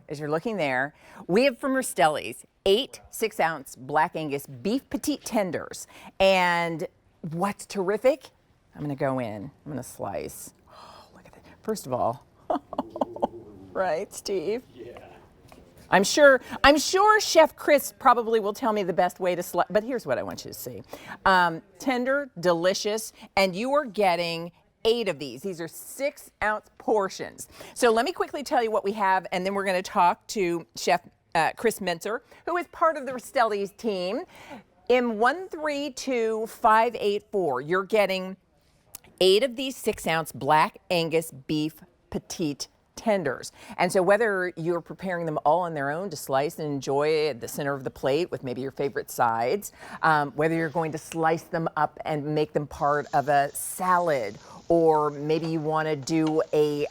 as you're looking there, we have from Rastelli's 8 6-ounce Black Angus beef petite tenders. And what's terrific, I'm gonna go in, I'm gonna slice. Oh, look at that. First of all, right, Steve? Yeah. I'm sure Chef Chris probably will tell me the best way to slice, but here's what I want you to see. Tender, delicious, and you are getting 8 of these. These are 6-ounce portions. So let me quickly tell you what we have, and then we're going to talk to Chef Chris Mentzer, who is part of the Rastelli's team. In 132584, you're getting 8 of these 6-ounce Black Angus beef petite tenders. And so whether you're preparing them all on their own to slice and enjoy at the center of the plate with maybe your favorite sides, whether you're going to slice them up and make them part of a salad, or maybe you want to do a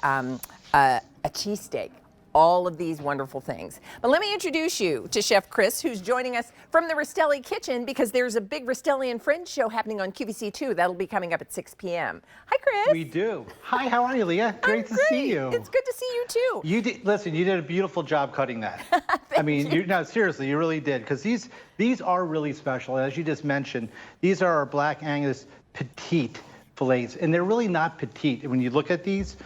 cheesesteak, all of these wonderful things. But let me introduce you to Chef Chris, who's joining us from the Rastelli kitchen, because there's a big Rastelli and Friends show happening on QVC 2. That'll be coming up at 6 p.m. Hi, Chris. We do. Hi, how are you, Leah? Great to see you. It's good to see you too. You did, listen, you did a beautiful job cutting that. I mean, no, seriously, you really did, because these are really special. As you just mentioned, these are our Black Angus petite fillets, and they're really not petite when you look at these.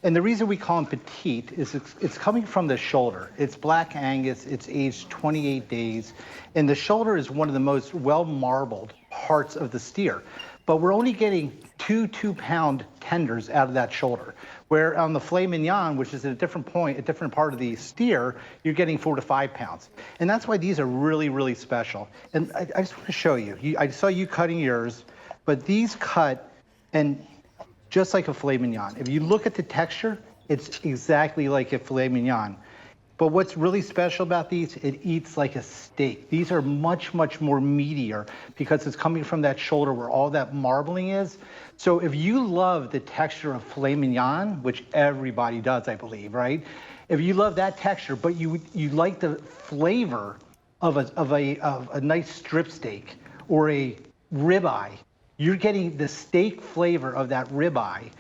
And the reason we call them petite is it's coming from the shoulder. It's Black Angus, it's aged 28 days, and the shoulder is one of the most well-marbled parts of the steer. But we're only getting 2 2-pound tenders out of that shoulder, where on the filet mignon, which is at a different point, a different part of the steer, you're getting 4 to 5 pounds. And that's why these are really, really special. And I just want to show you. I saw you cutting yours, but these cut, and just like a filet mignon. If you look at the texture, it's exactly like a filet mignon. But what's really special about these, it eats like a steak. These are much, much more meatier because it's coming from that shoulder where all that marbling is. So if you love the texture of filet mignon, which everybody does, I believe, right? If you love that texture, but you like the flavor of a nice strip steak or a ribeye, you're getting the steak flavor of that ribeye,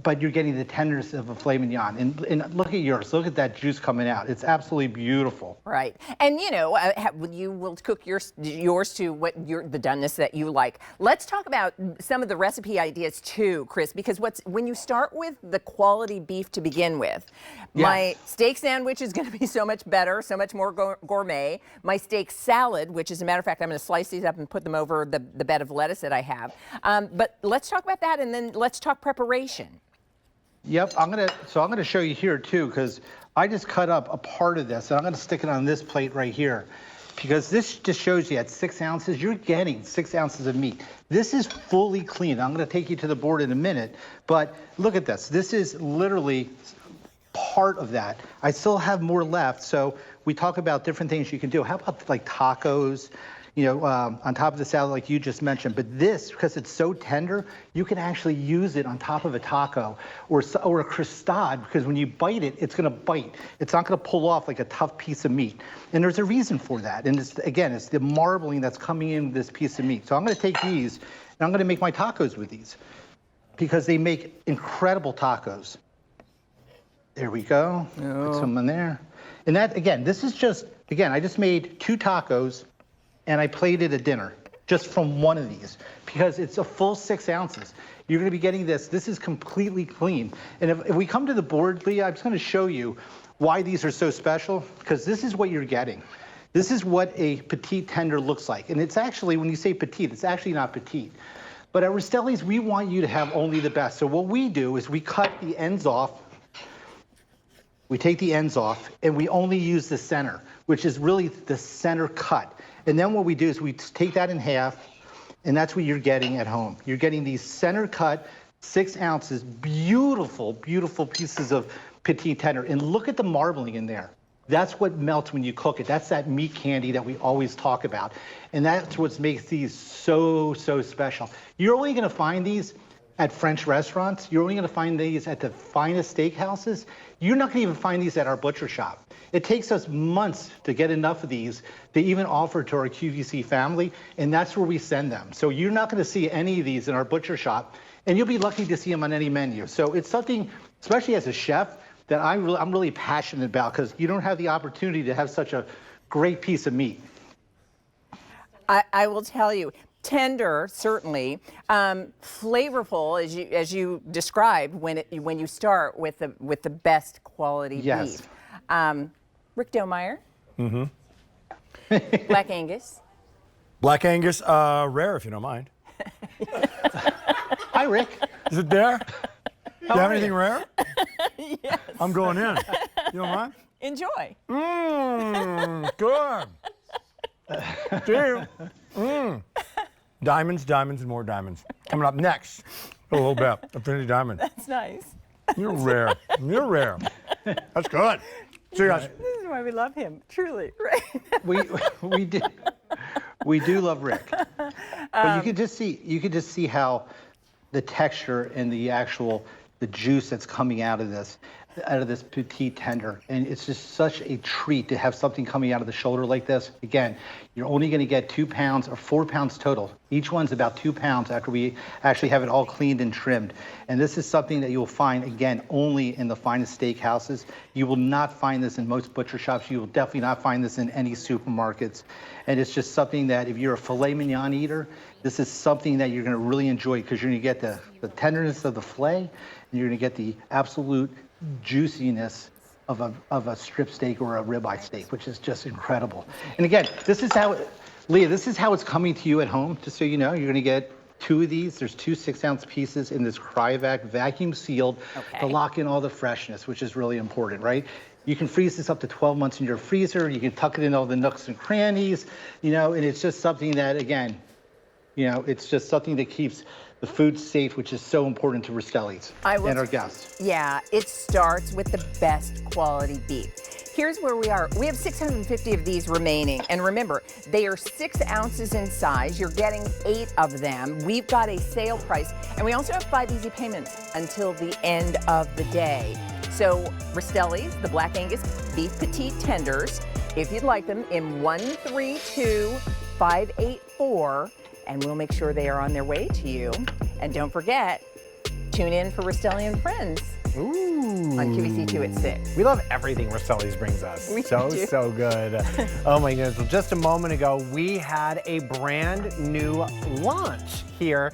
but you're getting the tenderness of a filet mignon. And look at yours. Look at that juice coming out. It's absolutely beautiful. Right. And you know, you will cook yours to the doneness that you like. Let's talk about some of the recipe ideas too, Chris, because when you start with the quality beef to begin with, my steak sandwich is going to be so much better, so much more gourmet. My steak salad, which as a matter of fact, I'm going to slice these up and put them over the bed of lettuce that I have. But let's talk about that, and then let's talk preparation. Yep, I'm gonna show you here too, because I just cut up a part of this, and I'm gonna stick it on this plate right here, because this just shows you at 6 ounces, you're getting 6 ounces of meat. This is fully clean. I'm gonna take you to the board in a minute, but look at this. This is literally part of that. I still have more left, so we talk about different things you can do. How about like tacos? You know, on top of the salad like you just mentioned. But this, because it's so tender, you can actually use it on top of a taco or a crostade, because when you bite it, it's gonna bite. It's not gonna pull off like a tough piece of meat. And there's a reason for that. And it's the marbling that's coming in this piece of meat. So I'm gonna take these, and I'm gonna make my tacos with these, because they make incredible tacos. There we go, put some in there. And that, again, this is just, again, I just made 2 tacos, and I plated a dinner just from one of these, because it's a full 6 ounces. You're gonna be getting this. This is completely clean. And if we come to the board, Leah, I'm just gonna show you why these are so special, because this is what you're getting. This is what a petite tender looks like. And it's actually, when you say petite, it's actually not petite. But at Rastelli's, we want you to have only the best. So what we do is we cut the ends off. We take the ends off, and we only use the center, which is really the center cut. And then what we do is we take that in half, and that's what you're getting at home. You're getting these center cut, 6 ounces, beautiful, beautiful pieces of petite tender. And look at the marbling in there. That's what melts when you cook it. That's that meat candy that we always talk about. And that's what makes these so, so special. You're only gonna find these at French restaurants. You're only gonna find these at the finest steakhouses. You're not gonna even find these at our butcher shop. It takes us months to get enough of these to even offer to our QVC family, and that's where we send them. So you're not gonna see any of these in our butcher shop, and you'll be lucky to see them on any menu. So it's something, especially as a chef, that I'm really passionate about, because you don't have the opportunity to have such a great piece of meat. I will tell you, tender, certainly, flavorful, as you described when you start with the best quality Yes. beef. Rick Domeyer. Black Angus. Black Angus, rare if you don't mind. Hi, Rick. Is it there? Do you have are anything you? rare? Yes. I'm going in. You don't mind? Enjoy. Good. See you. Diamonds, diamonds, and more diamonds. Coming up next, a little bit. Affinity Diamond. That's nice. You're rare. You're rare. That's good. See you guys. This is why we love him, truly. Right? We do love Rick. But you could just see how the texture and the juice that's coming out of this petite tender. And it's just such a treat to have something coming out of the shoulder like this. Again, you're only going to get 2 pounds or 4 pounds total. Each one's about 2 pounds after we actually have it all cleaned and trimmed. And this is something that you'll find, again, only in the finest steakhouses. You will not find this in most butcher shops. You will definitely not find this in any supermarkets. And it's just something that if you're a filet mignon eater, this is something that you're going to really enjoy, because you're going to get the tenderness of the filet, and you're going to get the absolute juiciness of a strip steak or a ribeye steak, which is just incredible. And again, Leah, this is how it's coming to you at home. Just so you know, you're going to get 2 of these. There's 2 6-ounce pieces in this cryovac, vacuum sealed, to lock in all the freshness, which is really important, right? You can freeze this up to 12 months in your freezer. You can tuck it in all the nooks and crannies, and it's just something that, again, it's just something that keeps the food safe, which is so important to Rastelli's and our guests. Yeah, it starts with the best quality beef. Here's where we are. We have 650 of these remaining. And remember, they are 6 ounces in size. You're getting 8 of them. We've got a sale price. And we also have 5 easy payments until the end of the day. So Rastelli's, the Black Angus Beef Petite Tenders, if you'd like them, in 132584. And we'll make sure they are on their way to you. And don't forget, tune in for Rastelli and Friends on QVC2 at 6. We love everything Rastelli's brings us. We So good. Oh my goodness. Well, just a moment ago, we had a brand new launch here